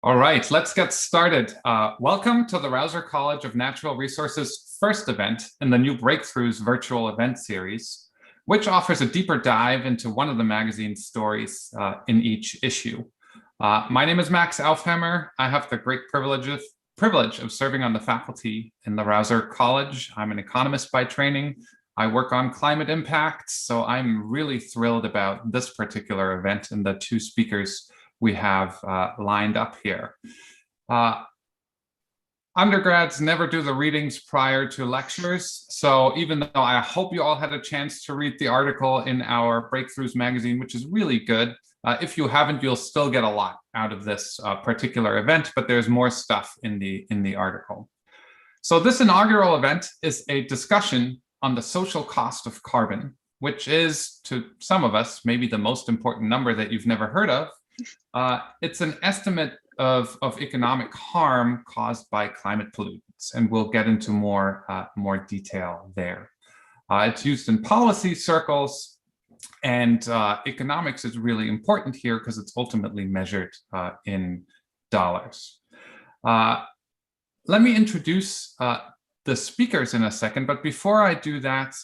All right, let's get started. Welcome to the Rausser College of Natural Resources' first event in the New Breakthroughs virtual event series, which offers a deeper dive into one of the magazine's stories in each issue. My name is Max Aufheimer. I have the great privilege of serving on the faculty in the Rausser College. I'm an economist by training. I work on climate impacts, so I'm really thrilled about this particular event and the two speakers we have lined up here. Undergrads never do the readings prior to lectures, so even though I hope you all had a chance to read the article in our Breakthroughs magazine, which is really good, if you haven't, you'll still get a lot out of this particular event, but there's more stuff in the article. So this inaugural event is a discussion on the social cost of carbon, which is, to some of us, maybe the most important number that you've never heard of. It's an estimate of economic harm caused by climate pollutants, and we'll get into more detail there. It's used in policy circles, and economics is really important here because it's ultimately measured in dollars. Let me introduce the speakers in a second, but before I do that,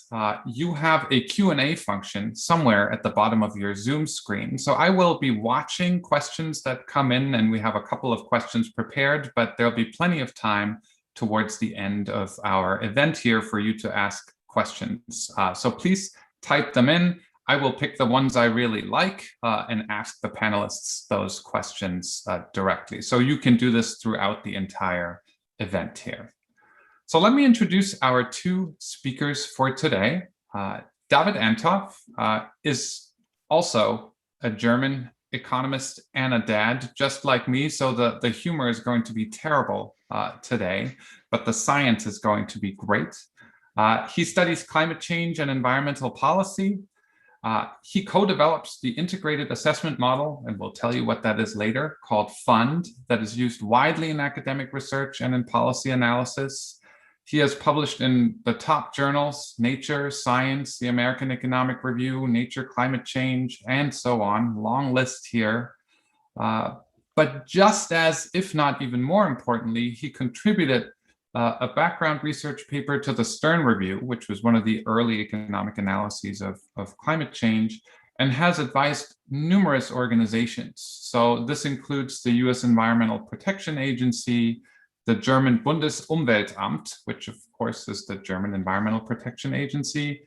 you have a Q&A function somewhere at the bottom of your Zoom screen. So I will be watching questions that come in, and we have a couple of questions prepared, but there'll be plenty of time towards the end of our event here for you to ask questions. So please type them in. I will pick the ones I really like and ask the panelists those questions directly. So you can do this throughout the entire event here. So let me introduce our two speakers for today. David Anthoff is also a German economist and a dad, just like me. So the humor is going to be terrible today, but the science is going to be great. He studies climate change and environmental policy. He co-develops the integrated assessment model, and we'll tell you what that is later, called FUND, that is used widely in academic research and in policy analysis. He has published in the top journals, Nature, Science, the American Economic Review, Nature, Climate Change, and so on. Long list here. But just as, if not even more importantly, he contributed a background research paper to the Stern Review, which was one of the early economic analyses of climate change, and has advised numerous organizations. So this includes the US Environmental Protection Agency, the German Bundesumweltamt, which of course is the German Environmental Protection Agency,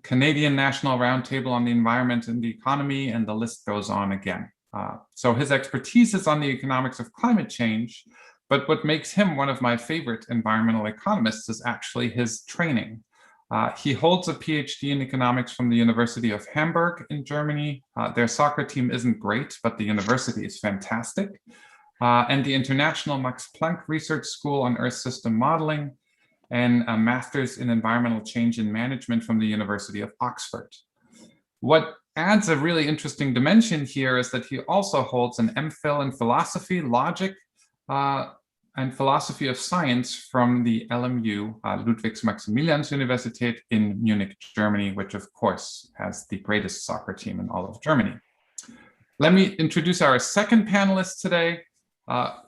Canadian National Roundtable on the Environment and the Economy, and the list goes on again. So his expertise is on the economics of climate change, but what makes him one of my favorite environmental economists is actually his training. He holds a PhD in economics from the University of Hamburg in Germany. Their soccer team isn't great, but the university is fantastic. And the International Max Planck Research School on Earth System Modeling, and a master's in environmental change and management from the University of Oxford. What adds a really interesting dimension here is that he also holds an MPhil in philosophy, logic, and philosophy of science from the LMU, Ludwigs-Maximilians-Universität in Munich, Germany, which of course has the greatest soccer team in all of Germany. Let me introduce our second panelist today.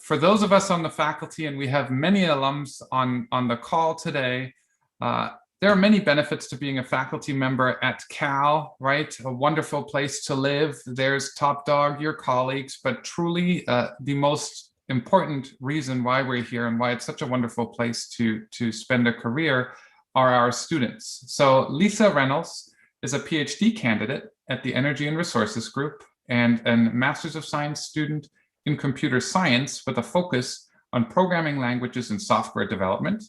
For those of us on the faculty, and we have many alums on the call today, there are many benefits to being a faculty member at Cal, right? A wonderful place to live. There's top dog, your colleagues, but truly the most important reason why we're here and why it's such a wonderful place to spend a career are our students. So Lisa Reynolds is a PhD candidate at the Energy and Resources Group and a Masters of Science student in computer science with a focus on programming languages and software development.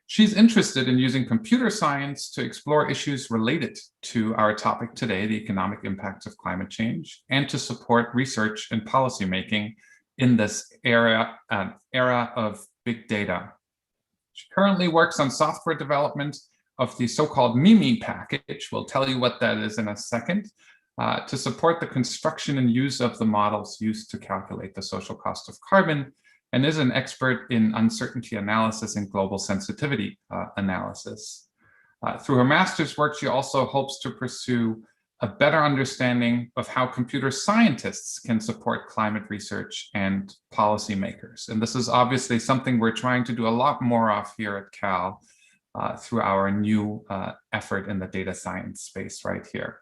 She's interested in using computer science to explore issues related to our topic today, the economic impacts of climate change, and to support research and policymaking in this era of big data. She currently works on software development of the so-called MIMI package. We'll tell you what that is in a second. To support the construction and use of the models used to calculate the social cost of carbon, and is an expert in uncertainty analysis and global sensitivity analysis. Through her master's work, she also hopes to pursue a better understanding of how computer scientists can support climate research and policymakers. And this is obviously something we're trying to do a lot more of here at Cal through our new effort in the data science space right here.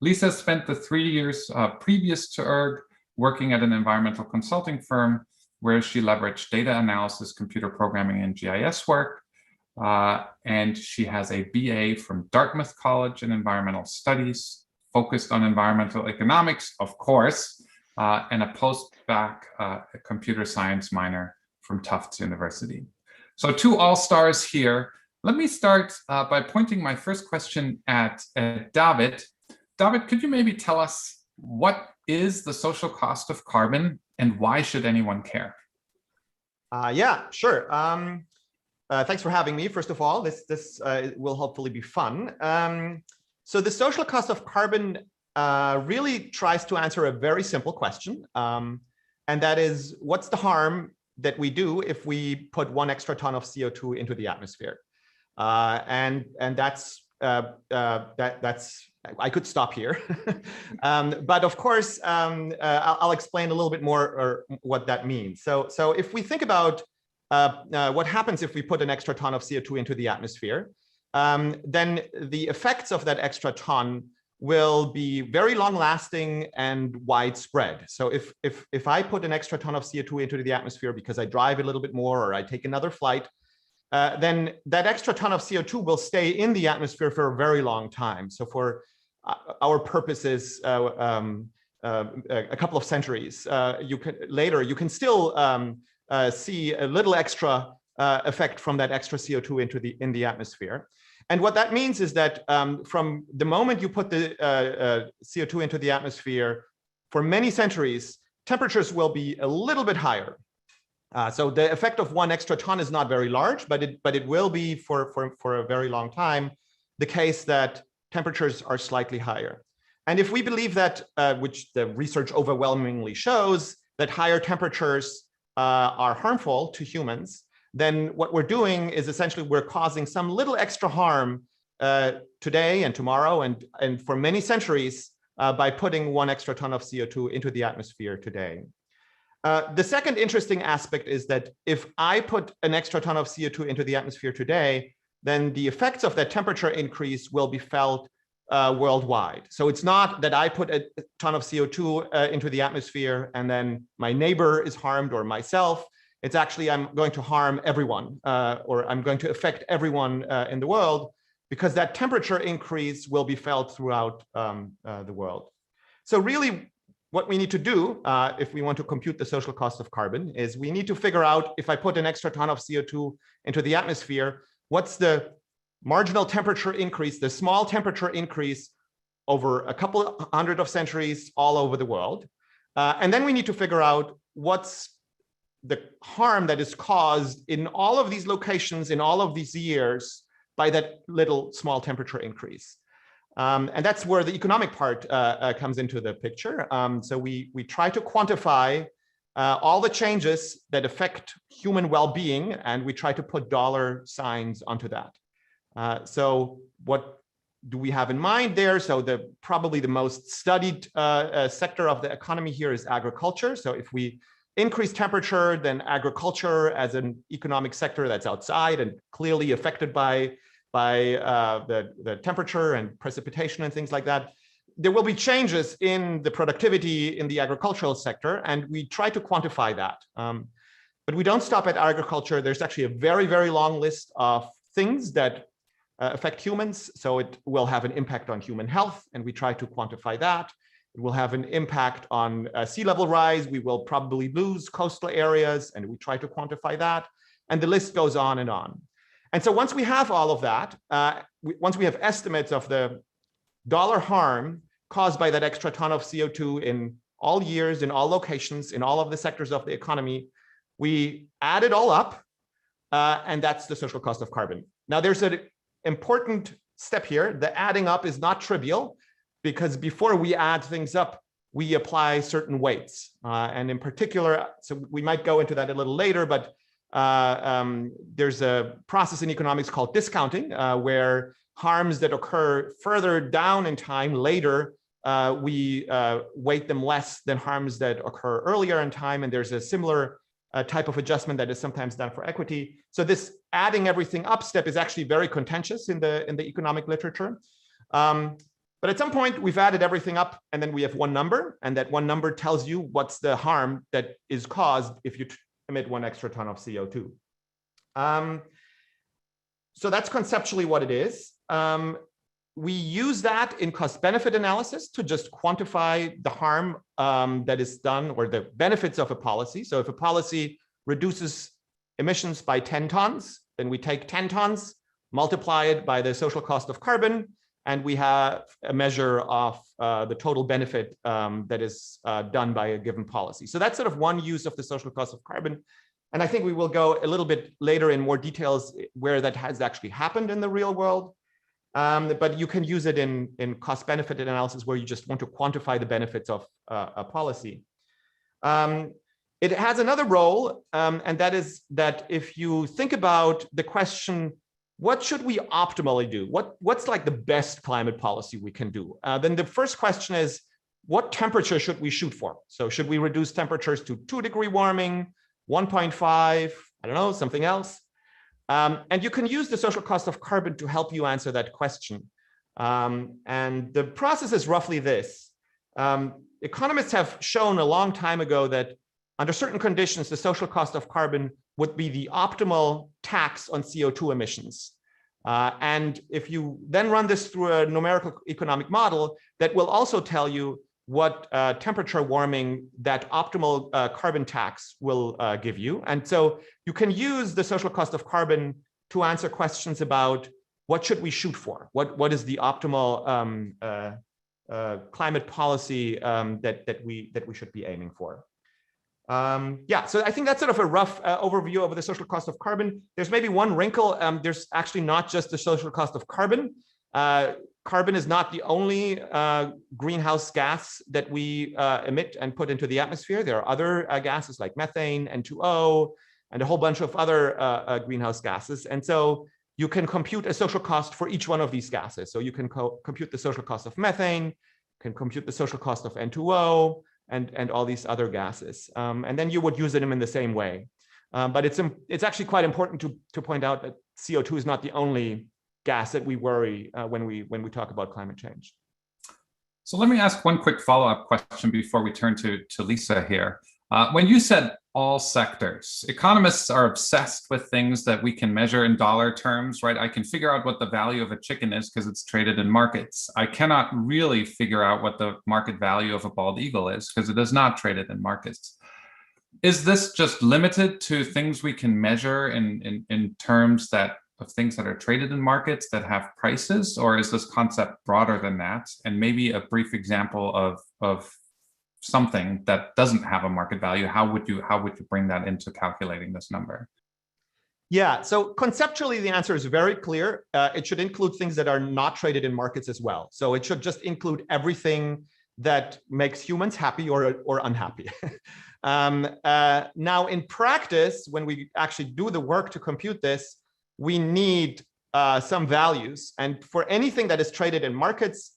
Lisa spent the 3 years previous to ERG working at an environmental consulting firm where she leveraged data analysis, computer programming, and GIS work. And she has a BA from Dartmouth College in Environmental Studies, focused on environmental economics, of course, and a post-bac computer science minor from Tufts University. So 2 all-stars here. Let me start by pointing my first question at David. David, could you maybe tell us what is the social cost of carbon and why should anyone care? Yeah, sure. Thanks for having me. First of all, this will hopefully be fun. So the social cost of carbon really tries to answer a very simple question, and that is, what's the harm that we do if we put 1 extra ton of CO2 into the atmosphere? And that's I could stop here, but of course I'll explain a little bit more what that means. So if we think about what happens if we put an extra ton of CO2 into the atmosphere, then the effects of that extra ton will be very long lasting and widespread. So if I put an extra ton of CO2 into the atmosphere because I drive a little bit more or I take another flight, then that extra ton of CO2 will stay in the atmosphere for a very long time. So for our purposes, a couple of centuries, you can still see a little extra effect from that extra CO2 in the atmosphere. And what that means is that from the moment you put the CO2 into the atmosphere, for many centuries, temperatures will be a little bit higher. So the effect of 1 extra ton is not very large, but it will be for a very long time the case that temperatures are slightly higher. And if we believe that, which the research overwhelmingly shows, that higher temperatures are harmful to humans, then what we're doing is essentially we're causing some little extra harm today and tomorrow and for many centuries by putting 1 extra ton of CO2 into the atmosphere today. The second interesting aspect is that if I put an extra ton of CO2 into the atmosphere today, then the effects of that temperature increase will be felt worldwide. So it's not that I put a ton of CO2 into the atmosphere and then my neighbor is harmed or myself. It's actually I'm going to harm everyone or I'm going to affect everyone in the world because that temperature increase will be felt throughout the world. So really what we need to do if we want to compute the social cost of carbon is we need to figure out if I put an extra ton of CO2 into the atmosphere, what's the marginal temperature increase, the small temperature increase over a couple hundred of centuries all over the world. And then we need to figure out what's the harm that is caused in all of these locations in all of these years by that little small temperature increase. And that's where the economic part comes into the picture. So we try to quantify all the changes that affect human well-being, and we try to put dollar signs onto that. So what do we have in mind there? So probably the most studied sector of the economy here is agriculture. So if we increase temperature, then agriculture as an economic sector that's outside and clearly affected by the temperature and precipitation and things like that, there will be changes in the productivity in the agricultural sector, and we try to quantify that. But we don't stop at agriculture. There's actually a very, very long list of things that affect humans. So it will have an impact on human health, and we try to quantify that. It will have an impact on sea level rise. We will probably lose coastal areas, and we try to quantify that. And the list goes on and on. And so once we have all of that, once we have estimates of the dollar harm caused by that extra ton of CO2 in all years, in all locations, in all of the sectors of the economy, we add it all up, and that's the social cost of carbon. Now, there's an important step here. The adding up is not trivial, because before we add things up, we apply certain weights. And in particular, so we might go into that a little later, but there's a process in economics called discounting, where harms that occur further down in time later we weight them less than harms that occur earlier in time. And there's a similar type of adjustment that is sometimes done for equity. So this adding everything up step is actually very contentious in the economic literature. But at some point, we've added everything up, and then we have one number, and that one number tells you what's the harm that is caused if you emit 1 extra ton of CO2. So that's conceptually what it is. We use that in cost-benefit analysis to just quantify the harm that is done, or the benefits of a policy. So if a policy reduces emissions by 10 tons, then we take 10 tons, multiply it by the social cost of carbon, and we have a measure of the total benefit that is done by a given policy. So that's sort of one use of the social cost of carbon. And I think we will go a little bit later in more details where that has actually happened in the real world. But you can use it in cost-benefit analysis where you just want to quantify the benefits of a policy. It has another role, and that is that if you think about the question, what should we optimally do? What's like the best climate policy we can do? Then the first question is, what temperature should we shoot for? So should we reduce temperatures to 2-degree warming, 1.5, I don't know, something else? And you can use the social cost of carbon to help you answer that question. And the process is roughly this. Economists have shown a long time ago that under certain conditions, the social cost of carbon would be the optimal tax on CO2 emissions. And if you then run this through a numerical economic model, that will also tell you what temperature warming that optimal carbon tax will give you. And so you can use the social cost of carbon to answer questions about what should we shoot for? What is the optimal climate policy that we should be aiming for? Yeah, so I think that's sort of a rough overview of the social cost of carbon. There's maybe one wrinkle. There's actually not just the social cost of carbon. Carbon is not the only greenhouse gas that we emit and put into the atmosphere. There are other gases like methane, N2O, and a whole bunch of other greenhouse gases. And so you can compute a social cost for each one of these gases. So you can compute the social cost of methane, can compute the social cost of N2O, and all these other gases. And then you would use them in the same way. But it's actually quite important to point out that CO2 is not the only gas that we worry when we talk about climate change. So let me ask one quick follow-up question before we turn to Lisa here. When you said all sectors, economists are obsessed with things that we can measure in dollar terms, right? I can figure out what the value of a chicken is because it's traded in markets. I cannot really figure out what the market value of a bald eagle is because it is not traded in markets. Is this just limited to things we can measure in terms of things that are traded in markets that have prices, or is this concept broader than that? And maybe a brief example of something that doesn't have a market value, how would you bring that into calculating this number? Yeah, so conceptually, the answer is very clear. It should include things that are not traded in markets as well. So it should just include everything that makes humans happy or unhappy. Now, in practice, when we actually do the work to compute this, we need some values. And for anything that is traded in markets,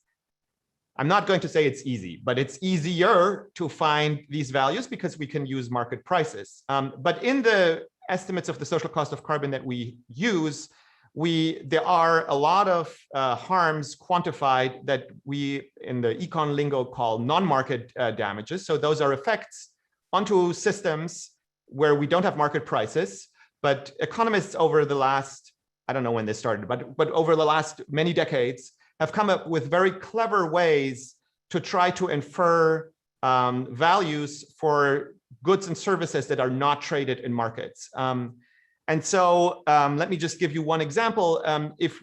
I'm not going to say it's easy, but it's easier to find these values because we can use market prices. But in the estimates of the social cost of carbon that we use, there are a lot of harms quantified that we in the econ lingo call non-market damages. So those are effects onto systems where we don't have market prices, but economists over the last, I don't know when this started, but over the last many decades have come up with very clever ways to try to infer values for goods and services that are not traded in markets. And so let me just give you one example. If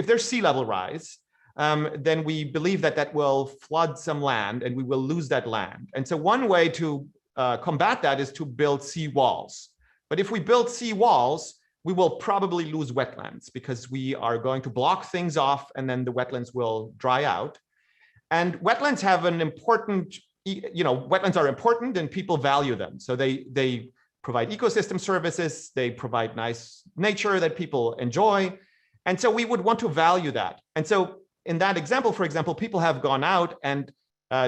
there's sea level rise, then we believe that will flood some land and we will lose that land. And so one way to combat that is to build sea walls. But if we build sea walls, we will probably lose wetlands because we are going to block things off and then the wetlands will dry out. And wetlands have an important, wetlands are important and people value them. So they provide ecosystem services, they provide nice nature that people enjoy. And so we would want to value that. And so in that example, for example, people have gone out and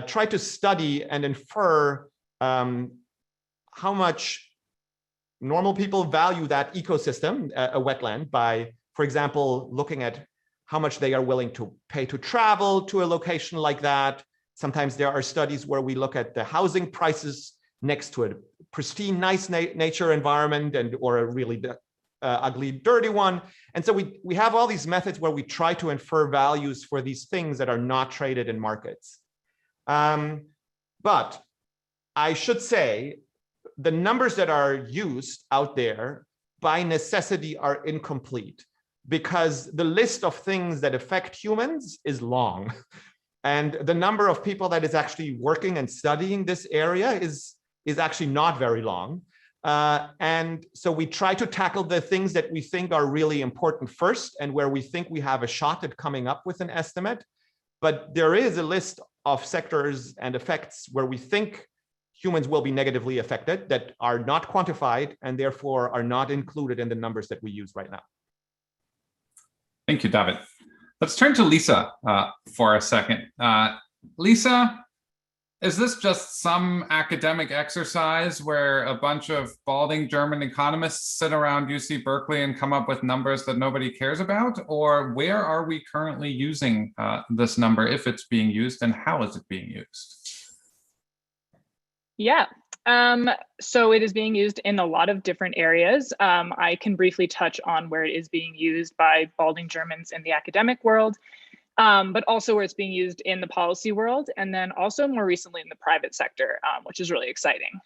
tried to study and infer how much normal people value that ecosystem, a wetland, by, for example, looking at how much they are willing to pay to travel to a location like that. Sometimes there are studies where we look at the housing prices next to a pristine, nice nature environment or a really ugly, dirty one. And so we have all these methods where we try to infer values for these things that are not traded in markets. But I should say, the numbers that are used out there by necessity are incomplete, because the list of things that affect humans is long. And the number of people that is actually working and studying this area is actually not very long. And so we try to tackle the things that we think are really important first, and where we think we have a shot at coming up with an estimate. But there is a list of sectors and effects where we think humans will be negatively affected that are not quantified and therefore are not included in the numbers that we use right now. Thank you, David. Let's turn to Lisa for a second. Lisa, is this just some academic exercise where a bunch of balding German economists sit around UC Berkeley and come up with numbers that nobody cares about? Or where are we currently using this number, if it's being used, and how is it being used? Yeah, so it is being used in a lot of different areas. I can briefly touch on where it is being used by balding Germans in the academic world, but also where it's being used in the policy world, and then also more recently in the private sector, which is really exciting.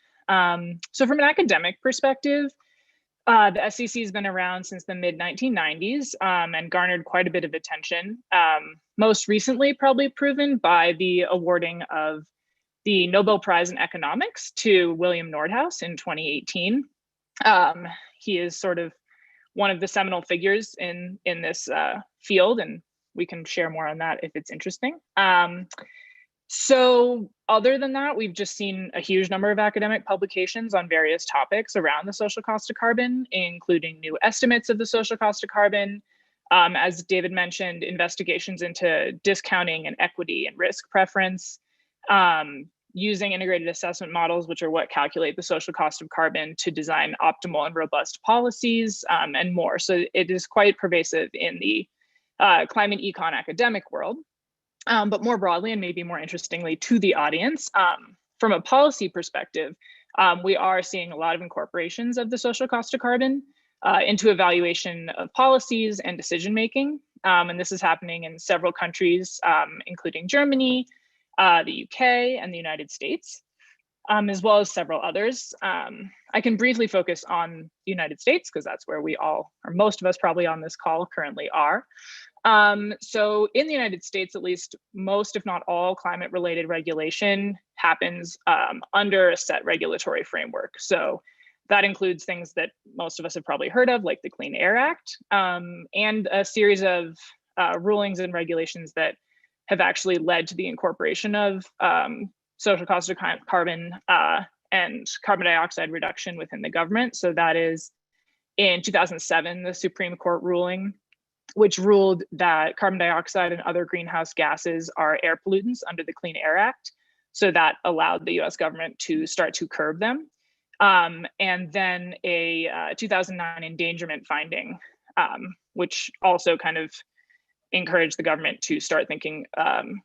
So from an academic perspective, the SCC has been around since the mid-1990s and garnered quite a bit of attention, most recently probably proven by the awarding of the Nobel Prize in Economics to William Nordhaus in 2018. He is sort of one of the seminal figures in this field, and we can share more on that if it's interesting. So other than that, we've just seen a huge number of academic publications on various topics around the social cost of carbon, including new estimates of the social cost of carbon. As David mentioned, investigations into discounting and equity and risk preference, using integrated assessment models, which are what calculate the social cost of carbon to design optimal and robust policies, and more. So it is quite pervasive in the climate econ academic world. But more broadly, and maybe more interestingly to the audience, from a policy perspective, we are seeing a lot of incorporations of the social cost of carbon into evaluation of policies and decision-making. And this is happening in several countries, including Germany, the UK, and the United States, as well as several others. I can briefly focus on the United States because that's where we all, or most of us probably on this call currently are. So in the United States, at least most, if not all, climate-related regulation happens under a set regulatory framework. So that includes things that most of us have probably heard of, like the Clean Air Act, and a series of rulings and regulations that have actually led to the incorporation of social cost of carbon and carbon dioxide reduction within the government. So that is in 2007, the Supreme Court ruling, which ruled that carbon dioxide and other greenhouse gases are air pollutants under the Clean Air Act. So that allowed the US government to start to curb them. And then a 2009 endangerment finding, which also kind of encourage the government to start thinking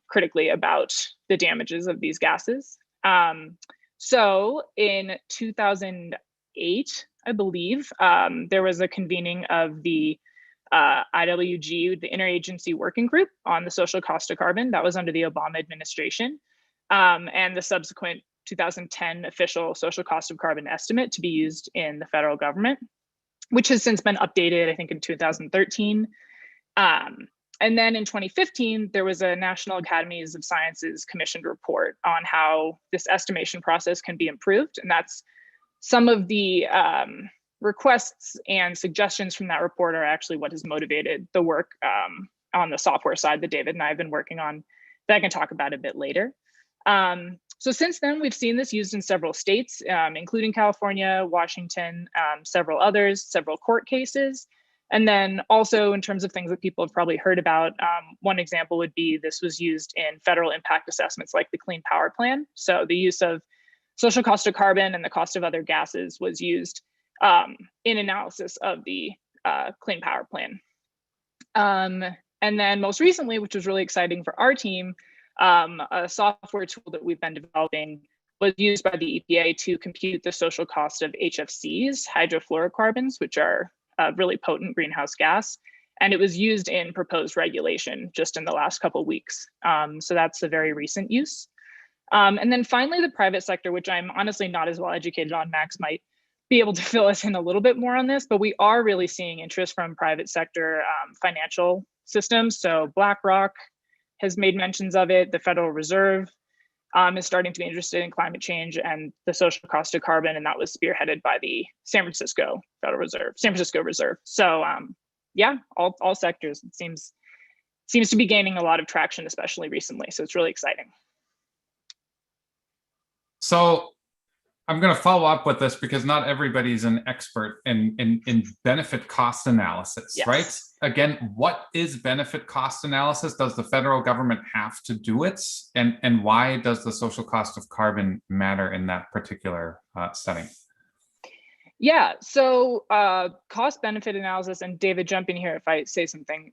critically about the damages of these gases. So in 2008, I believe, there was a convening of the IWG, the Interagency Working Group on the Social Cost of Carbon. That was under the Obama administration, and the subsequent 2010 official social cost of carbon estimate to be used in the federal government, which has since been updated, I think, in 2013. And then in 2015, there was a National Academies of Sciences commissioned report on how this estimation process can be improved. And that's some of the requests and suggestions from that report are actually what has motivated the work on the software side that David and I have been working on that I can talk about a bit later. So since then, we've seen this used in several states, including California, Washington, several others, several court cases. And then also in terms of things that people have probably heard about, one example would be this was used in federal impact assessments like the Clean Power Plan. So the use of social cost of carbon and the cost of other gases was used in analysis of the Clean Power Plan. And then most recently, which was really exciting for our team, a software tool that we've been developing was used by the EPA to compute the social cost of HFCs, hydrofluorocarbons, which are a really potent greenhouse gas. And it was used in proposed regulation just in the last couple of weeks. So that's a very recent use. And then finally, the private sector, which I'm honestly not as well educated on. Max might be able to fill us in a little bit more on this, but we are really seeing interest from private sector financial systems. So BlackRock has made mentions of it. The Federal Reserve is starting to be interested in climate change and the social cost of carbon, and that was spearheaded by the San Francisco Reserve. So yeah, all sectors, it seems to be gaining a lot of traction, especially recently. So it's really exciting. So I'm going to follow up with this because not everybody's an expert in benefit cost analysis, Yes. right? Again, what is benefit cost analysis? Does the federal government have to do it? And why does the social cost of carbon matter in that particular setting? Yeah, so cost benefit analysis, and David, jump in here if I say something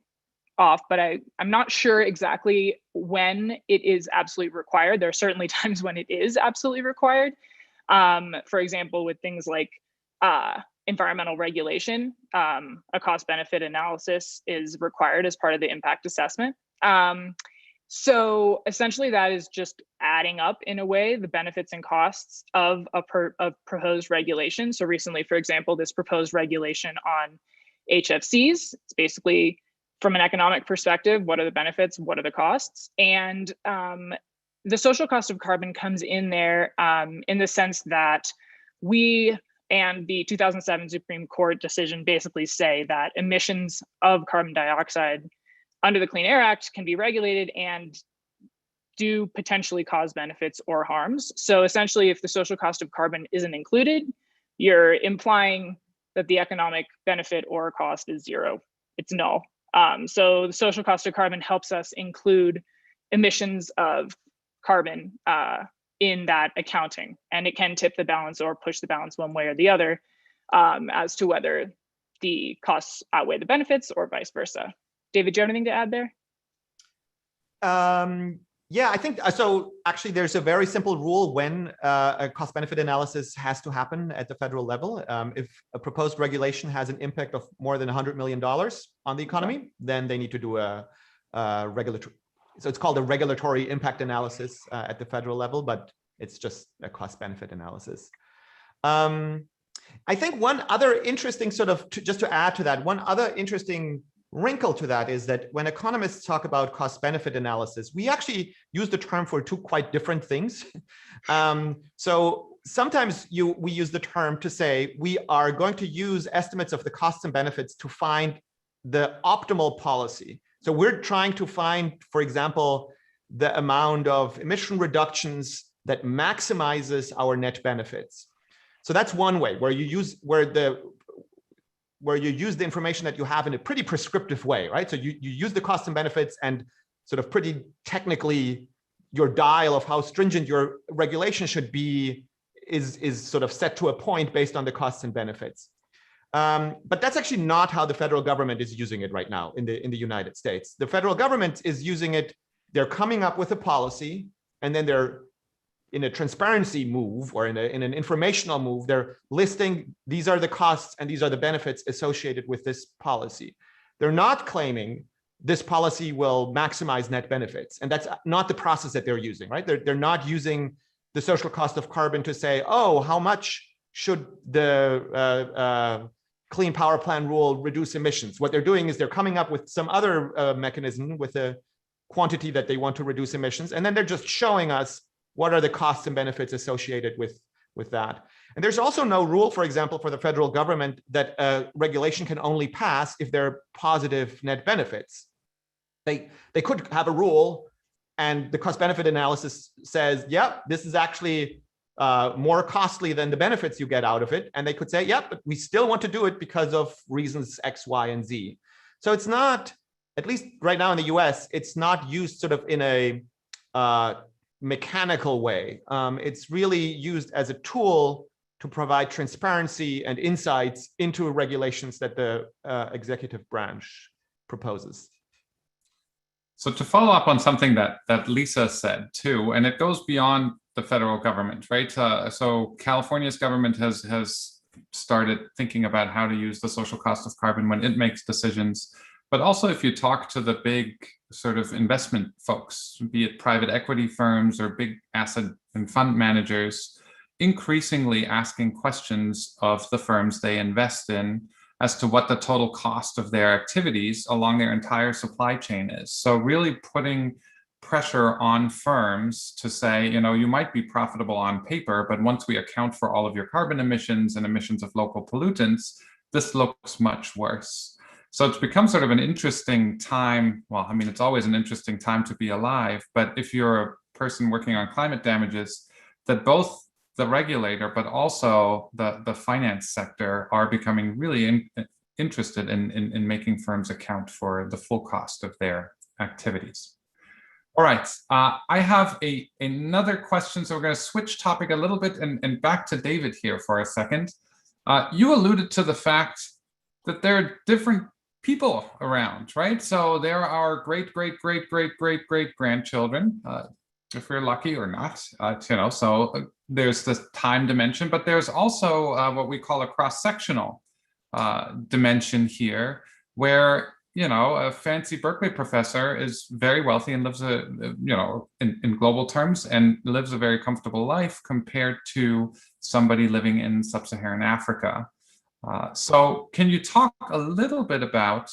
off, but I'm not sure exactly when it is absolutely required. There are certainly times when it is absolutely required. For example, with things like environmental regulation, a cost benefit analysis is required as part of the impact assessment. So essentially that is just adding up in a way the benefits and costs of a proposed regulation. So recently, for example, this proposed regulation on HFCs, it's basically from an economic perspective, what are the benefits, what are the costs? And the social cost of carbon comes in there in the sense that we and the 2007 Supreme Court decision basically say that emissions of carbon dioxide under the Clean Air Act can be regulated and do potentially cause benefits or harms. So essentially, if the social cost of carbon isn't included, you're implying that the economic benefit or cost is zero. It's null. So the social cost of carbon helps us include emissions of carbon in that accounting, and it can tip the balance or push the balance one way or the other as to whether the costs outweigh the benefits or vice versa. David, do you have anything to add there? Yeah, I think so. Actually, there's a very simple rule when a cost benefit analysis has to happen at the federal level. If a proposed regulation has an impact of more than $100 million on the economy, then they need to do a regulatory. So it's called a regulatory impact analysis at the federal level, but it's just a cost benefit analysis. I think one other interesting sort of, just to add to that, one other interesting wrinkle to that is that when economists talk about cost benefit analysis, we actually use the term for two quite different things. So sometimes we use the term to say we are going to use estimates of the costs and benefits to find the optimal policy. So we're trying to find, for example, the amount of emission reductions that maximizes our net benefits. So that's one way where you use the information that you have in a pretty prescriptive way, right? So you use the costs and benefits and sort of pretty technically your dial of how stringent your regulation should be is sort of set to a point based on the costs and benefits. But that's actually not how the federal government is using it right now in the United States. The federal government is using it, they're coming up with a policy, and then they're in a transparency move or in an informational move, they're listing these are the costs and these are the benefits associated with this policy. They're not claiming this policy will maximize net benefits. And that's not the process that they're using, right? They're not using the social cost of carbon to say, oh, how much should the Clean Power Plan rule reduce emissions? What they're doing is they're coming up with some other mechanism with a quantity that they want to reduce emissions. And then they're just showing us what are the costs and benefits associated with that. And there's also no rule, for example, for the federal government that a regulation can only pass if there are positive net benefits. They could have a rule and the cost benefit analysis says, yeah, this is actually more costly than the benefits you get out of it. And they could say, yeah, but we still want to do it because of reasons X, Y, and Z. So it's not, at least right now in the US, it's not used sort of in a mechanical way. It's really used as a tool to provide transparency and insights into regulations that the executive branch proposes. So to follow up on something that Lisa said too, and it goes beyond the federal government, right? So California's government has started thinking about how to use the social cost of carbon when it makes decisions. But also if you talk to the big sort of investment folks, be it private equity firms or big asset and fund managers, increasingly asking questions of the firms they invest in as to what the total cost of their activities along their entire supply chain is. So really putting pressure on firms to say, you know, you might be profitable on paper, but once we account for all of your carbon emissions and emissions of local pollutants, this looks much worse. So it's become sort of an interesting time. Well, I mean, it's always an interesting time to be alive, but if you're a person working on climate damages, that both the regulator, but also the finance sector are becoming really interested in making firms account for the full cost of their activities. All right, I have another question, so we're going to switch topic a little bit and back to David here for a second. You alluded to the fact that there are different people around, right? So there are great grandchildren, if we're lucky or not, you know, so there's this time dimension, but there's also what we call a cross-sectional dimension here, where, you know, a fancy Berkeley professor is very wealthy and lives you know, in global terms, and lives a very comfortable life compared to somebody living in sub-Saharan Africa. So can you talk a little bit about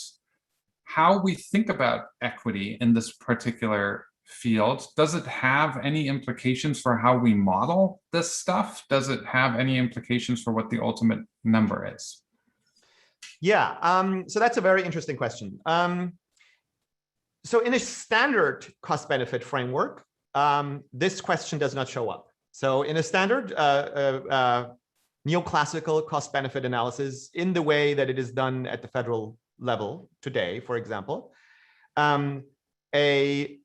how we think about equity in this particular field? Does it have any implications for how we model this stuff? Does it have any implications for what the ultimate number is? Yeah, so that's a very interesting question. So in a standard cost-benefit framework, this question does not show up. So in a standard neoclassical cost-benefit analysis, in the way that it is done at the federal level today, for example, a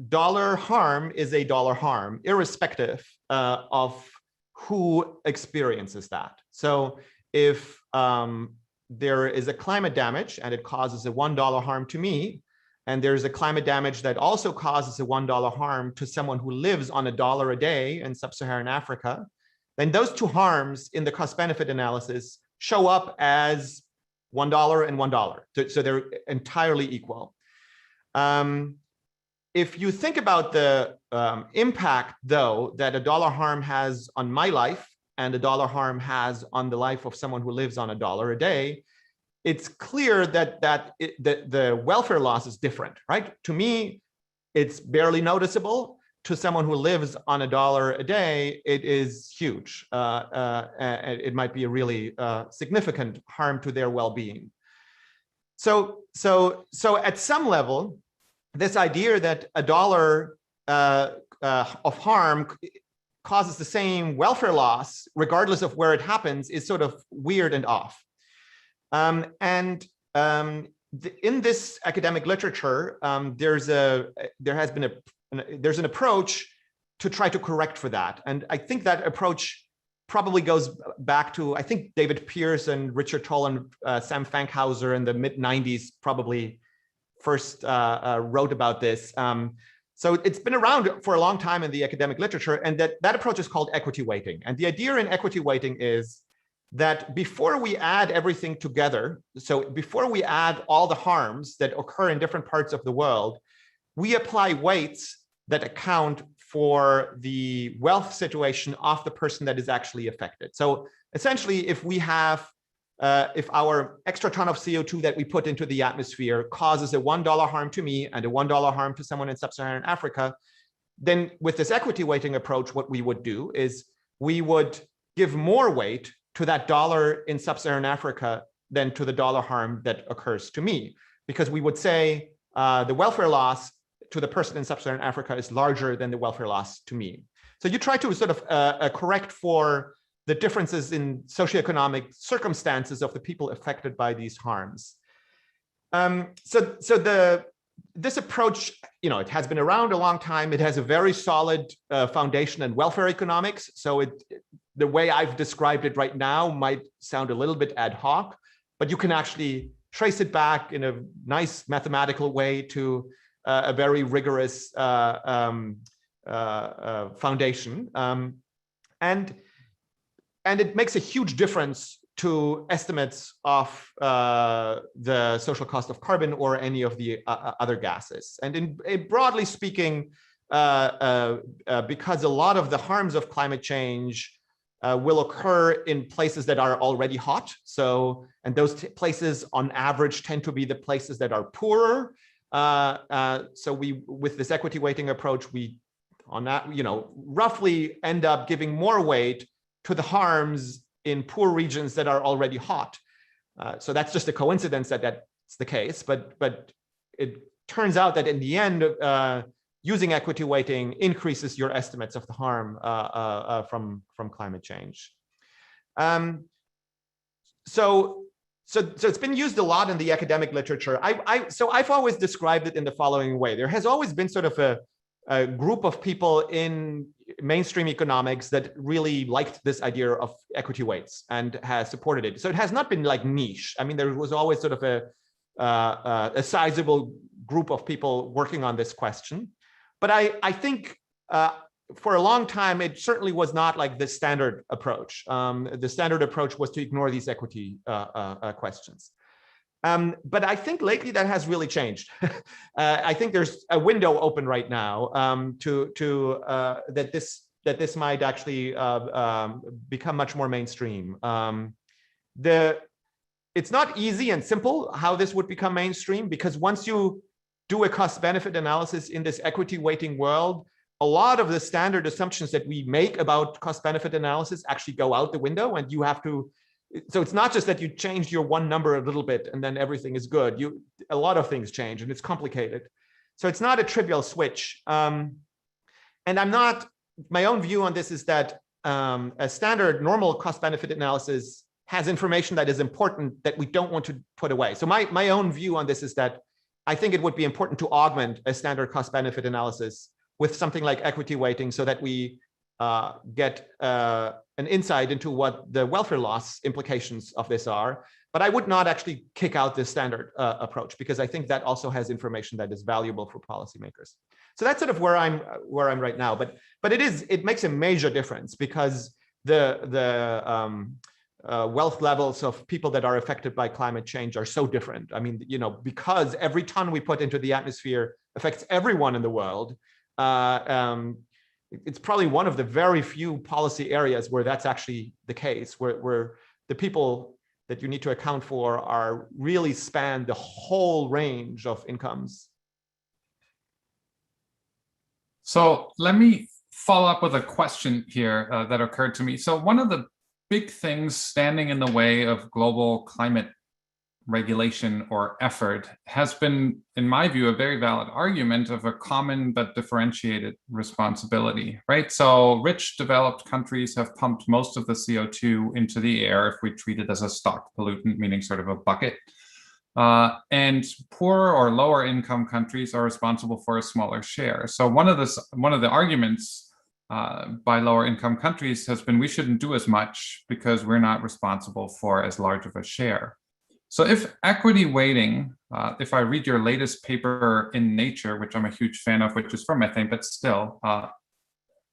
dollar harm is a dollar harm, irrespective of who experiences that. So if there is a climate damage and it causes a $1 harm to me, and there's a climate damage that also causes a $1 harm to someone who lives on $1 a day in sub-Saharan Africa, then those two harms in the cost-benefit analysis show up as $1 and $1. So they're entirely equal. If you think about the impact, though, that a dollar harm has on my life and a dollar harm has on the life of someone who lives on $1 a day, it's clear that the welfare loss is different, right? To me, it's barely noticeable. To someone who lives on $1 a day, it is huge. It might be a really significant harm to their well-being. So at some level, this idea that a dollar of harm causes the same welfare loss, regardless of where it happens, is sort of weird and off. In this academic literature, there's an approach to try to correct for that. And I think that approach probably goes back to, I think David Pierce and Richard Toll and Sam Fankhauser in the mid-90s probably first wrote about this. So it's been around for a long time in the academic literature, and that approach is called equity weighting. And the idea in equity weighting is that before we add everything together, so before we add all the harms that occur in different parts of the world, we apply weights that account for the wealth situation of the person that is actually affected. So essentially, if we have, if our extra ton of CO2 that we put into the atmosphere causes a $1 harm to me and a $1 harm to someone in sub-Saharan Africa, then with this equity weighting approach, what we would do is we would give more weight to that dollar in sub-Saharan Africa than to the dollar harm that occurs to me, because we would say the welfare loss to the person in sub-Saharan Africa is larger than the welfare loss to me. So you try to sort of correct for the differences in socioeconomic circumstances of the people affected by these harms. This approach, it has been around a long time. It has a very solid foundation in welfare economics. So the way I've described it right now might sound a little bit ad hoc, but you can actually trace it back in a nice mathematical way to a very rigorous foundation. And it makes a huge difference to estimates of the social cost of carbon or any of the other gases. And in broadly speaking, because a lot of the harms of climate change will occur in places that are already hot. So, and those places on average tend to be the places that are poorer. So with this equity weighting approach, we on that, roughly end up giving more weight to the harms in poor regions that are already hot. So that's just a coincidence that that's the case, but it turns out that in the end, using equity weighting increases your estimates of the harm from climate change. So it's been used a lot in the academic literature. So I've always described it in the following way. There has always been sort of a group of people in mainstream economics that really liked this idea of equity weights and has supported it. So it has not been like niche. I mean, there was always sort of a sizable group of people working on this question. But I think for a long time, it certainly was not like the standard approach. The standard approach was to ignore these equity questions. But I think lately that has really changed. I think there's a window open right now that this might actually become much more mainstream. It's not easy and simple how this would become mainstream, because once you do a cost-benefit analysis in this equity weighting world, a lot of the standard assumptions that we make about cost-benefit analysis actually go out the window, and you have to. So it's not just that you change your one number a little bit and then everything is good. A lot of things change and it's complicated. So it's not a trivial switch. And my own view on this is that a standard normal cost-benefit analysis has information that is important that we don't want to put away. So my own view on this is that I think it would be important to augment a standard cost-benefit analysis with something like equity weighting so that we get an insight into what the welfare loss implications of this are. But I would not actually kick out this standard approach, because I think that also has information that is valuable for policymakers. So that's sort of where I'm right now. But it makes a major difference, because the wealth levels of people that are affected by climate change are so different. I mean, because every ton we put into the atmosphere affects everyone in the world. It's probably one of the very few policy areas where that's actually the case, where the people that you need to account for are really span the whole range of incomes. So let me follow up with a question here that occurred to me. So one of the big things standing in the way of global climate regulation or effort has been, in my view, a very valid argument of a common but differentiated responsibility, right? So rich developed countries have pumped most of the CO2 into the air if we treat it as a stock pollutant, meaning sort of a bucket. And poorer or lower income countries are responsible for a smaller share. So one of the arguments by lower income countries has been we shouldn't do as much because we're not responsible for as large of a share. So if equity weighting, if I read your latest paper in Nature, which I'm a huge fan of, which is from methane, but still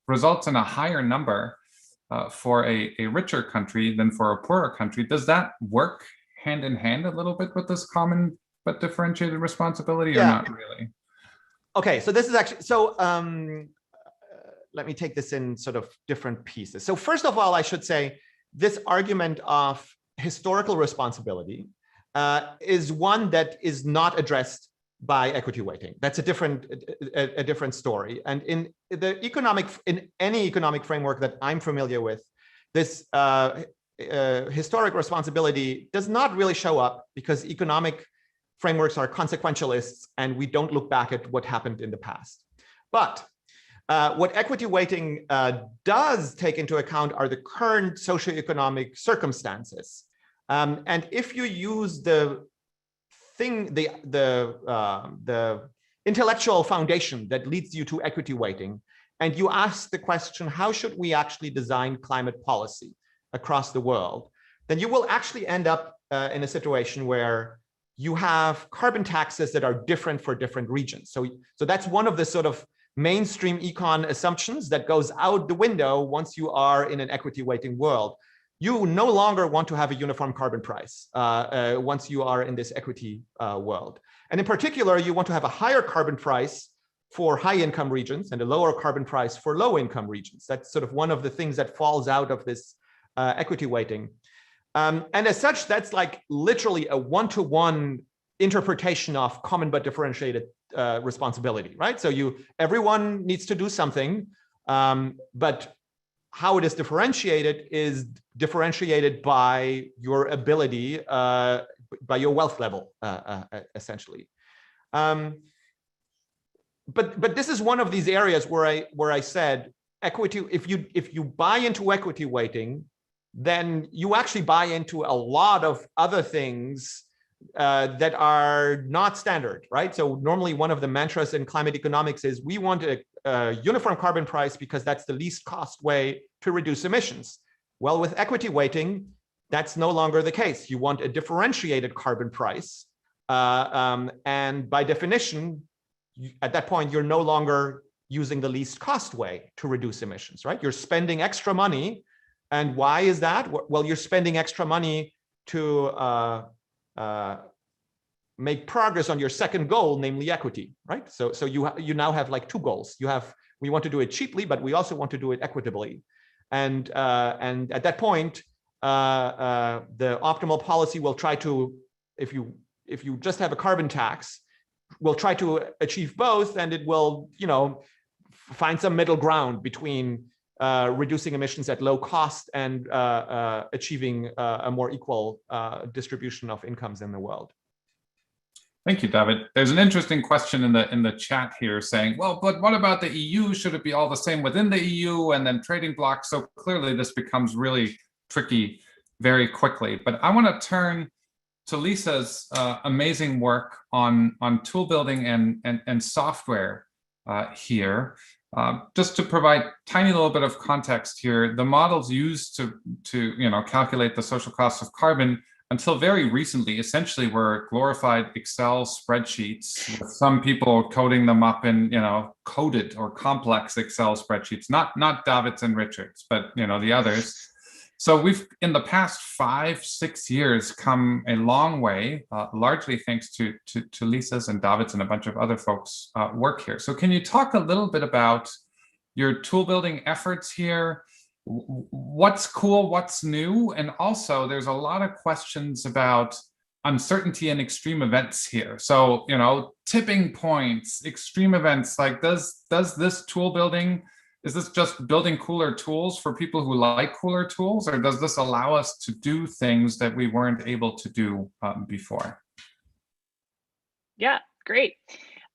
results in a higher number for a richer country than for a poorer country, does that work hand in hand a little bit with this common but differentiated responsibility, or not really? Okay, so this is actually, let me take this in sort of different pieces. So first of all, I should say this argument of historical responsibility is one that is not addressed by equity weighting. That's a different story. And in any economic framework that I'm familiar with, this historic responsibility does not really show up, because economic frameworks are consequentialists and we don't look back at what happened in the past. But What equity weighting does take into account are the current socioeconomic circumstances. And if you use the intellectual foundation that leads you to equity weighting, and you ask the question, how should we actually design climate policy across the world, then you will actually end up in a situation where you have carbon taxes that are different for different regions. So that's one of the sort of mainstream econ assumptions that goes out the window once you are in an equity weighting world. You no longer want to have a uniform carbon price once you are in this equity world. And in particular, you want to have a higher carbon price for high income regions and a lower carbon price for low income regions. That's sort of one of the things that falls out of this equity weighting. And as such, that's like literally a one-to-one interpretation of common but differentiated responsibility, right? So everyone needs to do something, but how it is differentiated by your ability, by your wealth level, essentially. But this is one of these areas where I said equity. If you buy into equity weighting, then you actually buy into a lot of other things that are not standard, right? So normally one of the mantras in climate economics is we want a uniform carbon price because that's the least cost way to reduce emissions. Well, with equity weighting, that's no longer the case. You want a differentiated carbon price. And by definition, at that point, you're no longer using the least cost way to reduce emissions, right? You're spending extra money. And why is that? Well, you're spending extra money to make progress on your second goal, namely equity, right? So you now have like two goals. We want to do it cheaply, but we also want to do it equitably. And at that point, the optimal policy will try to, if you just have a carbon tax, will try to achieve both, and it will, find some middle ground between reducing emissions at low cost and achieving a more equal distribution of incomes in the world. Thank you, David. There's an interesting question in the chat here saying, well, but what about the EU? Should it be all the same within the EU and then trading blocks? So clearly this becomes really tricky very quickly. But I want to turn to Lisa's amazing work on tool building and software here. Just to provide tiny little bit of context here, the models used to calculate the social cost of carbon until very recently essentially were glorified Excel spreadsheets, with some people coding them up in coded or complex Excel spreadsheets, not Davids and Richards, but the others. So we've in the past 5-6 years come a long way, largely thanks to Lisa's and David's and a bunch of other folks' work here. So can you talk a little bit about your tool building efforts here? What's cool, what's new? And also there's a lot of questions about uncertainty and extreme events here. So, tipping points, extreme events, like does this tool building, is this just building cooler tools for people who like cooler tools, or does this allow us to do things that we weren't able to do before? Yeah, great.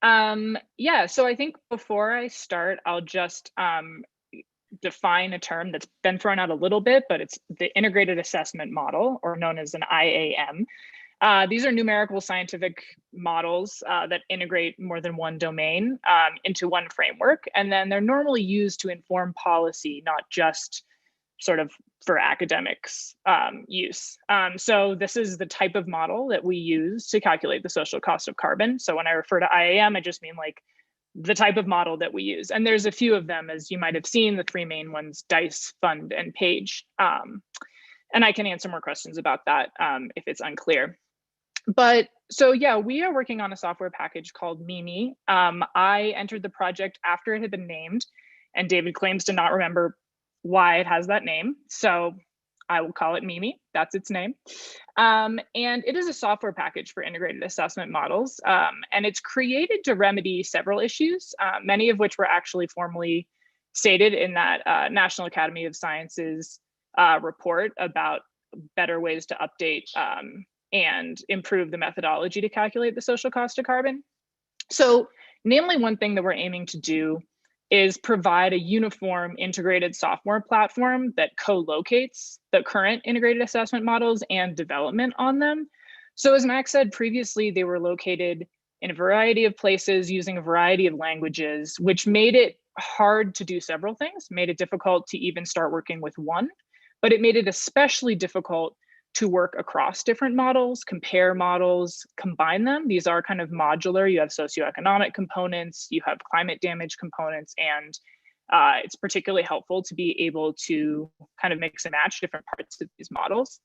So I think before I start, I'll just define a term that's been thrown out a little bit, but it's the integrated assessment model, or known as an IAM. These are numerical scientific models that integrate more than one domain into one framework. And then they're normally used to inform policy, not just sort of for academics use. So this is the type of model that we use to calculate the social cost of carbon. So when I refer to IAM, I just mean like the type of model that we use. And there's a few of them, as you might have seen, the three main ones, DICE, FUND, and PAGE. And I can answer more questions about that if it's unclear. But so yeah, we are working on a software package called Mimi. I entered the project after it had been named, and David claims to not remember why it has that name. So I will call it Mimi, that's its name. And it is a software package for integrated assessment models. And it's created to remedy several issues, many of which were actually formally stated in that National Academy of Sciences report about better ways to update and improve the methodology to calculate the social cost of carbon. So namely, one thing that we're aiming to do is provide a uniform integrated software platform that co-locates the current integrated assessment models and development on them. So as Max said previously, they were located in a variety of places using a variety of languages, which made it hard to do several things, made it difficult to even start working with one, but it made it especially difficult to work across different models, compare models, combine them. These are kind of modular. You have socioeconomic components, you have climate damage components, and it's particularly helpful to be able to kind of mix and match different parts of these models.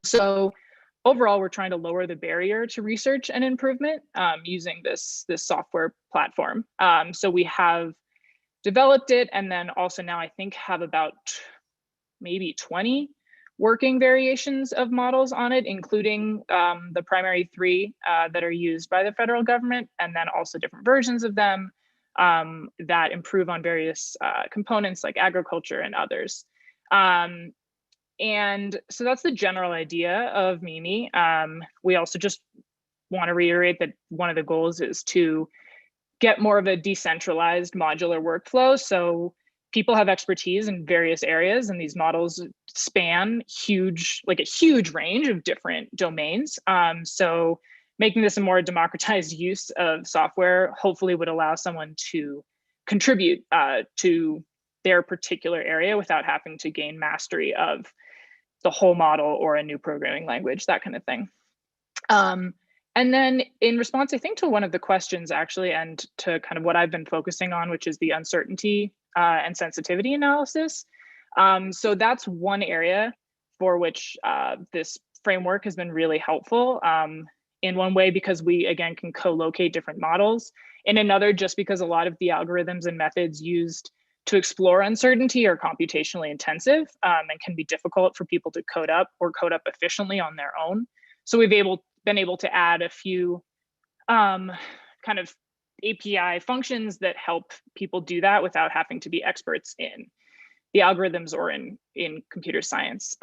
So overall, we're trying to lower the barrier to research and improvement using this software platform. So we have developed it, and then also now I think have about maybe 20 working variations of models on it, including the primary 3 that are used by the federal government, and then also different versions of them that improve on various components like agriculture and others. And so that's the general idea of Mimi. We also just want to reiterate that one of the goals is to get more of a decentralized modular workflow. So people have expertise in various areas, and these models span a huge range of different domains. So making this a more democratized use of software hopefully would allow someone to contribute to their particular area without having to gain mastery of the whole model or a new programming language, that kind of thing. And then in response, I think, to one of the questions actually, and to kind of what I've been focusing on, which is the uncertainty and sensitivity analysis. So that's one area for which this framework has been really helpful. In one way, because we, again, can co-locate different models. In another, just because a lot of the algorithms and methods used to explore uncertainty are computationally intensive and can be difficult for people to code up or code up efficiently on their own. So we've been able to add a few kind of API functions that help people do that without having to be experts in the algorithms or in computer science.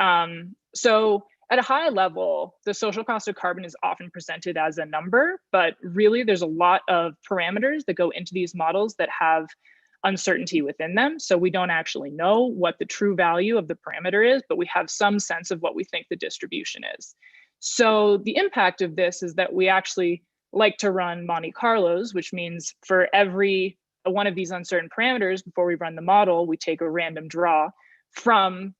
So at a high level, the social cost of carbon is often presented as a number, but really there's a lot of parameters that go into these models that have uncertainty within them. So we don't actually know what the true value of the parameter is, but we have some sense of what we think the distribution is. So the impact of this is that we actually like to run Monte Carlos, which means for every one of these uncertain parameters, before we run the model, we take a random draw from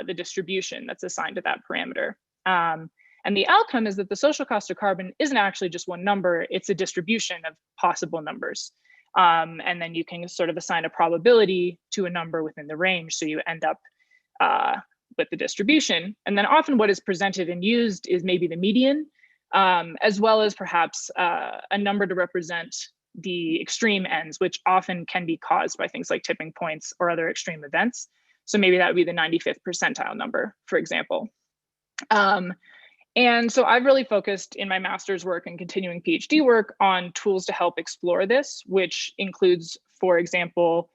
the distribution that's assigned to that parameter. And the outcome is that the social cost of carbon isn't actually just one number, it's a distribution of possible numbers. And then you can sort of assign a probability to a number within the range. So you end up with the distribution. And then often what is presented and used is maybe the median, as well as perhaps a number to represent the extreme ends, which often can be caused by things like tipping points or other extreme events. So maybe that would be the 95th percentile number, for example. And so I've really focused in my master's work and continuing PhD work on tools to help explore this, which includes, for example,